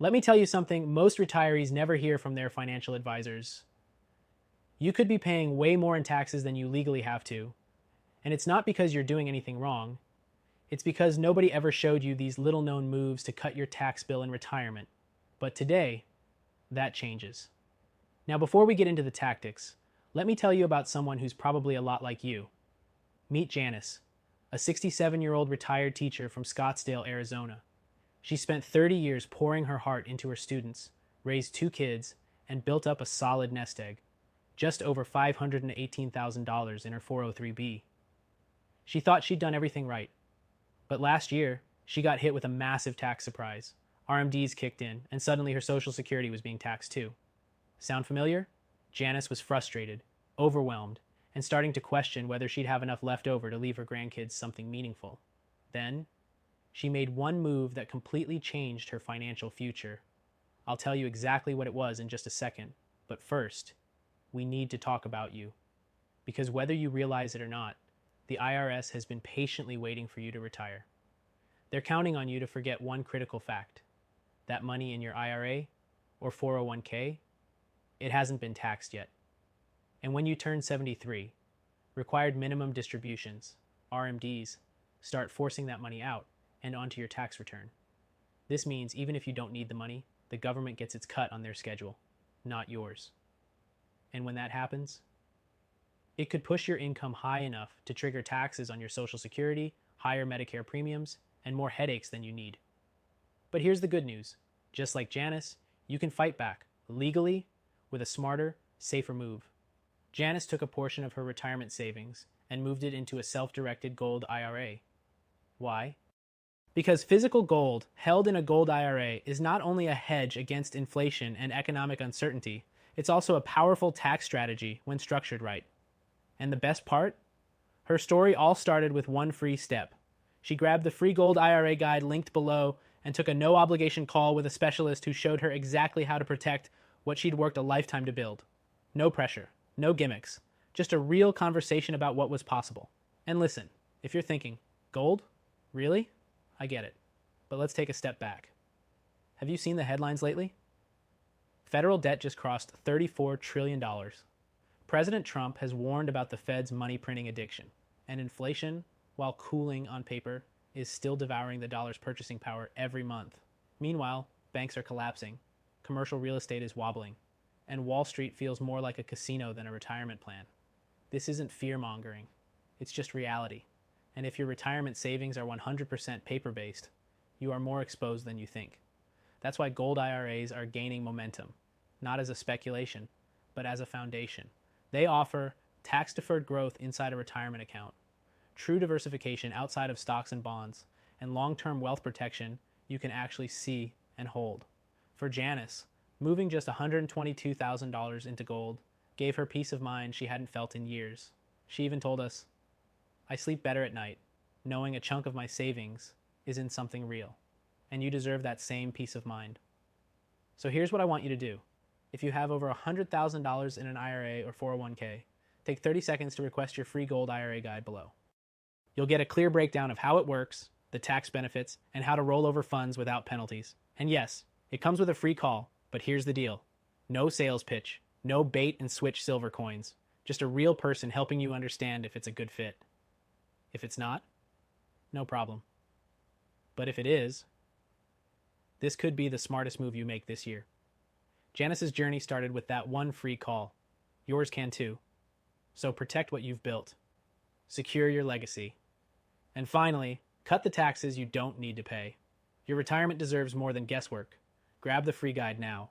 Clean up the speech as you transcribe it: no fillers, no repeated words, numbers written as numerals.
Let me tell you something most retirees never hear from their financial advisors. You could be paying way more in taxes than you legally have to. And it's not because you're doing anything wrong. It's because nobody ever showed you these little known moves to cut your tax bill in retirement. But today, that changes. Now, before we get into the tactics, let me tell you about someone who's probably a lot like you. Meet Janice, a 67-year-old retired teacher from Scottsdale, Arizona. She spent 30 years pouring her heart into her students, raised 2 kids, and built up a solid nest egg, just over $518,000 in her 403b. She thought she'd done everything right. But last year, she got hit with a massive tax surprise. RMDs kicked in, and suddenly her Social Security was being taxed too. Sound familiar? Janice was frustrated, overwhelmed, and starting to question whether she'd have enough left over to leave her grandkids something meaningful. Then, she made one move that completely changed her financial future. I'll tell you exactly what it was in just a second, but first, we need to talk about you. Because whether you realize it or not, the IRS has been patiently waiting for you to retire. They're counting on you to forget one critical fact. That money in your IRA or 401k, it hasn't been taxed yet. And when you turn 73, required minimum distributions, RMDs, start forcing that money out and onto your tax return. This means even if you don't need the money, the government gets its cut on their schedule, not yours. And when that happens, it could push your income high enough to trigger taxes on your Social Security, higher Medicare premiums, and more headaches than you need. But here's the good news. Just like Janice, you can fight back, legally, with a smarter, safer move. Janice took a portion of her retirement savings and moved it into a self-directed gold IRA. Why? Because physical gold held in a gold IRA is not only a hedge against inflation and economic uncertainty, it's also a powerful tax strategy when structured right. And the best part? Her story all started with one free step. She grabbed the free gold IRA guide linked below and took a no-obligation call with a specialist who showed her exactly how to protect what she'd worked a lifetime to build. No pressure, no gimmicks, just a real conversation about what was possible. And listen, if you're thinking, gold? Really? I get it. But let's take a step back. Have you seen the headlines lately? Federal debt just crossed $34 trillion. President Trump has warned about the Fed's money printing addiction, and inflation, while cooling on paper, is still devouring the dollar's purchasing power every month. Meanwhile, banks are collapsing, commercial real estate is wobbling, and Wall Street feels more like a casino than a retirement plan. This isn't fear-mongering. It's just reality. And if your retirement savings are 100% paper-based, you are more exposed than you think. That's why gold IRAs are gaining momentum, not as a speculation, but as a foundation. They offer tax-deferred growth inside a retirement account, true diversification outside of stocks and bonds, and long-term wealth protection you can actually see and hold. For Janice, moving just $122,000 into gold gave her peace of mind she hadn't felt in years. She even told us, "I sleep better at night, knowing a chunk of my savings is in something real, and you deserve that same peace of mind." So here's what I want you to do. If you have over $100,000 in an IRA or 401k, take 30 seconds to request your free gold IRA guide below. You'll get a clear breakdown of how it works, the tax benefits, and how to roll over funds without penalties. And yes, it comes with a free call, but here's the deal. No sales pitch, no bait and switch silver coins, just a real person helping you understand if it's a good fit. If it's not, no problem. But if it is, this could be the smartest move you make this year. Janice's journey started with that one free call. Yours can too. So protect what you've built. Secure your legacy. And finally, cut the taxes you don't need to pay. Your retirement deserves more than guesswork. Grab the free guide now.